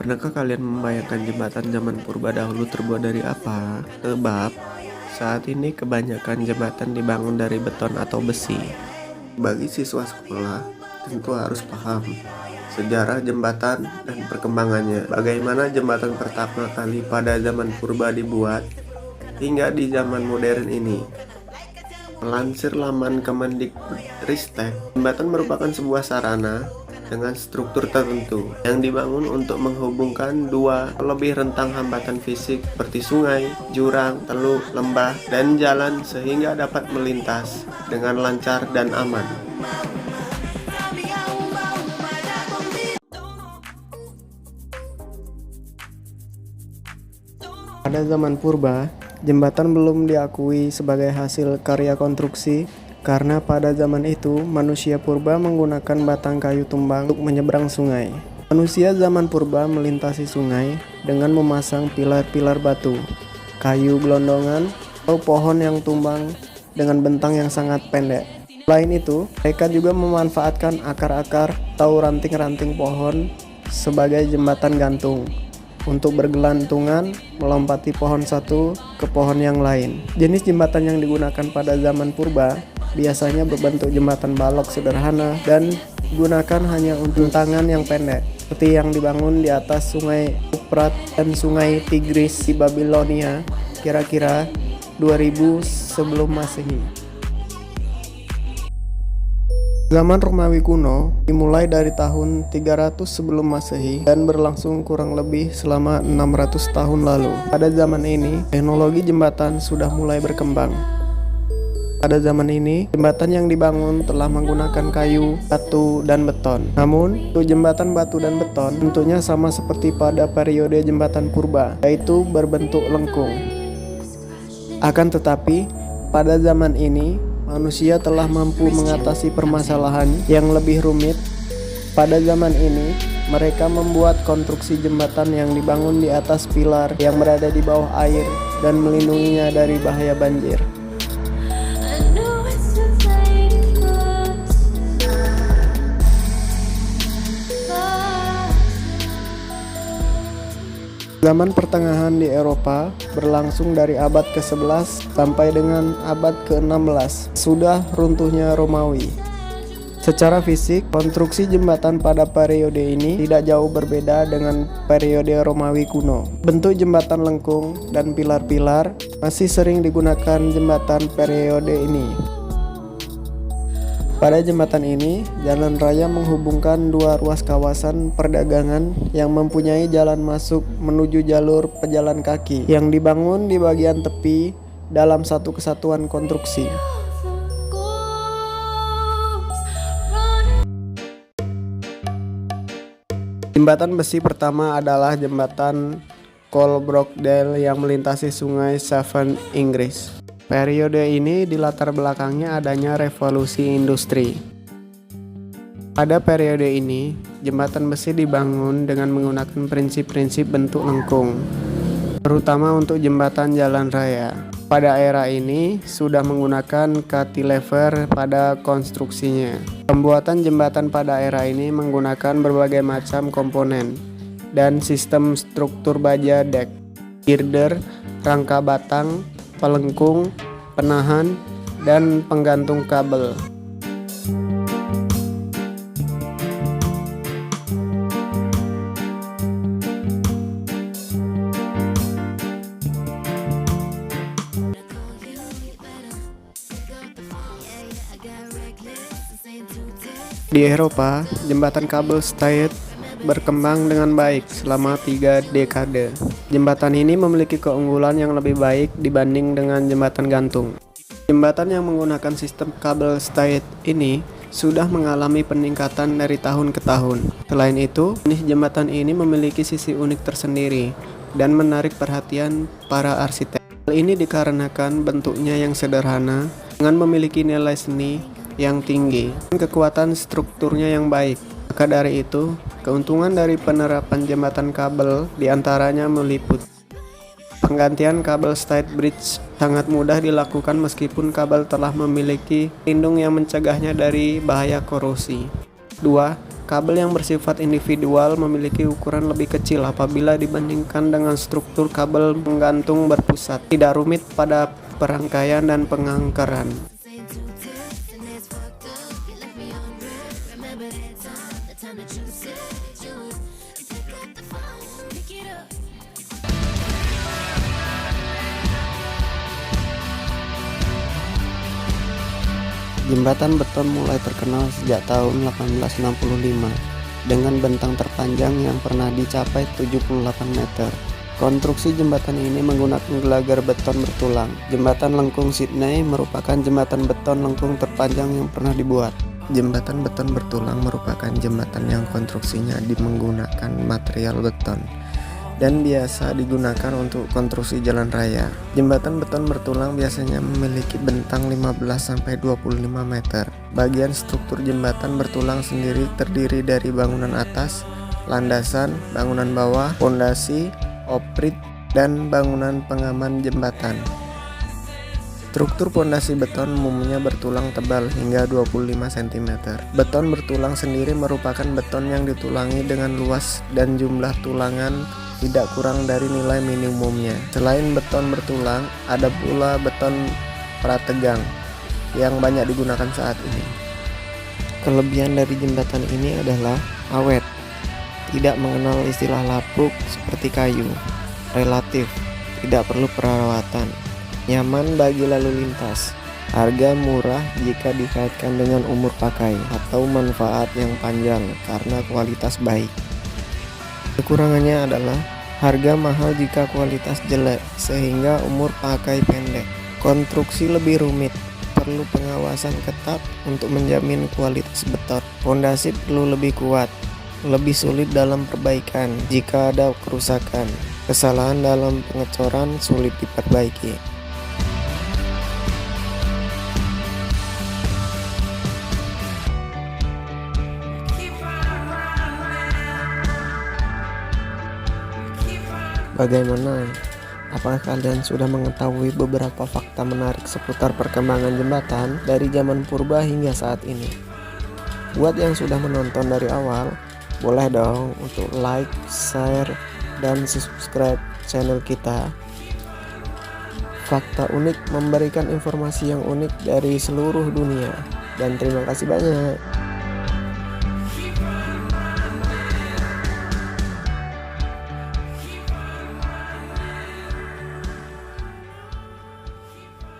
Pernahkah kalian membayangkan jembatan zaman purba dahulu terbuat dari apa? Sebab saat ini kebanyakan jembatan dibangun dari beton atau besi. Bagi siswa sekolah, tentu harus paham sejarah jembatan dan perkembangannya. Bagaimana jembatan pertama kali pada zaman purba dibuat hingga di zaman modern ini. Melansir laman Kemendikbudristek, jembatan merupakan sebuah sarana dengan struktur tertentu yang dibangun untuk menghubungkan dua lebih rentang hambatan fisik seperti sungai, jurang, teluk, lembah, dan jalan sehingga dapat melintas dengan lancar dan aman. Pada zaman purba, jembatan belum diakui sebagai hasil karya konstruksi karena pada zaman itu manusia purba menggunakan batang kayu tumbang untuk menyeberang sungai. Manusia zaman purba melintasi sungai dengan memasang pilar-pilar batu, kayu gelondongan, atau pohon yang tumbang dengan bentang yang sangat pendek. Selain itu, mereka juga memanfaatkan akar-akar atau ranting-ranting pohon sebagai jembatan gantung untuk bergelantungan melompati pohon satu ke pohon yang lain. Jenis jembatan yang digunakan pada zaman purba biasanya berbentuk jembatan balok sederhana dan digunakan hanya untuk tangan yang pendek, seperti yang dibangun di atas sungai Eufrat dan sungai Tigris di Babilonia kira-kira 2000 sebelum Masehi. Zaman Romawi kuno dimulai dari tahun 300 sebelum Masehi dan berlangsung kurang lebih selama 600 tahun lalu. Pada zaman ini, teknologi jembatan sudah mulai berkembang. Pada zaman ini, jembatan yang dibangun telah menggunakan kayu, batu, dan beton. Namun, untuk jembatan batu dan beton tentunya sama seperti pada periode jembatan purba, yaitu berbentuk lengkung. Akan tetapi, pada zaman ini, manusia telah mampu mengatasi permasalahan yang lebih rumit. Pada zaman ini, mereka membuat konstruksi jembatan yang dibangun di atas pilar yang berada di bawah air dan melindunginya dari bahaya banjir. Zaman pertengahan di Eropa berlangsung dari abad ke-11 sampai dengan abad ke-16, sudah runtuhnya Romawi. Secara fisik, konstruksi jembatan pada periode ini tidak jauh berbeda dengan periode Romawi kuno. Bentuk jembatan lengkung dan pilar-pilar masih sering digunakan jembatan periode ini. Pada jembatan ini, jalan raya menghubungkan dua ruas kawasan perdagangan yang mempunyai jalan masuk menuju jalur pejalan kaki yang dibangun di bagian tepi dalam satu kesatuan konstruksi. Jembatan besi pertama adalah jembatan Coalbrookdale yang melintasi sungai Severn, Inggris. Periode ini dilatar belakangnya adanya revolusi industri. Pada periode ini, jembatan besi dibangun dengan menggunakan prinsip-prinsip bentuk lengkung, terutama untuk jembatan jalan raya. Pada era ini, sudah menggunakan cantilever pada konstruksinya. Pembuatan jembatan pada era ini menggunakan berbagai macam komponen dan sistem struktur baja dek, girder, rangka batang, pelengkung, penahan, dan penggantung kabel. Di Eropa, jembatan kabel stayed berkembang dengan baik selama 3 dekade. Jembatan ini memiliki keunggulan yang lebih baik dibanding dengan jembatan gantung. Jembatan yang menggunakan sistem kabel stayed ini sudah mengalami peningkatan dari tahun ke tahun. Selain itu, jenis jembatan ini memiliki sisi unik tersendiri dan menarik perhatian para arsitek. Hal ini dikarenakan bentuknya yang sederhana dengan memiliki nilai seni yang tinggi dan kekuatan strukturnya yang baik. Maka dari itu, keuntungan dari penerapan jembatan kabel diantaranya meliputi penggantian kabel stayed bridge sangat mudah dilakukan meskipun kabel telah memiliki pelindung yang mencegahnya dari bahaya korosi. 2. Kabel yang bersifat individual memiliki ukuran lebih kecil apabila dibandingkan dengan struktur kabel menggantung berpusat, tidak rumit pada perangkaian dan pengangkaran. Jembatan beton mulai terkenal sejak tahun 1865 dengan bentang terpanjang yang pernah dicapai 78 meter. Konstruksi jembatan ini menggunakan gelagar beton bertulang. Jembatan Lengkung Sydney merupakan jembatan beton lengkung terpanjang yang pernah dibuat. Jembatan beton bertulang merupakan jembatan yang konstruksinya menggunakan material beton dan biasa digunakan untuk konstruksi jalan raya. Jembatan beton bertulang biasanya memiliki bentang 15-25 meter. Bagian struktur jembatan bertulang sendiri terdiri dari bangunan atas, landasan, bangunan bawah, fondasi, oprit, dan bangunan pengaman jembatan. Struktur pondasi beton umumnya bertulang tebal hingga 25 cm. Beton bertulang sendiri merupakan beton yang ditulangi dengan luas dan jumlah tulangan tidak kurang dari nilai minimumnya. Selain beton bertulang, ada pula beton prategang yang banyak digunakan saat ini. Kelebihan dari jembatan ini adalah awet, tidak mengenal istilah lapuk seperti kayu, relatif, tidak perlu perawatan, nyaman bagi lalu lintas, harga murah jika dikaitkan dengan umur pakai, atau manfaat yang panjang karena kualitas baik. Kekurangannya adalah harga mahal jika kualitas jelek sehingga umur pakai pendek. Konstruksi lebih rumit, perlu pengawasan ketat untuk menjamin kualitas beton. Fondasi perlu lebih kuat, lebih sulit dalam perbaikan jika ada kerusakan. Kesalahan dalam pengecoran sulit diperbaiki. Bagaimana? Apakah kalian sudah mengetahui beberapa fakta menarik seputar perkembangan jembatan dari zaman purba hingga saat ini? Buat yang sudah menonton dari awal, boleh dong untuk like, share, dan subscribe channel kita. Fakta unik memberikan informasi yang unik dari seluruh dunia. Dan terima kasih banyak.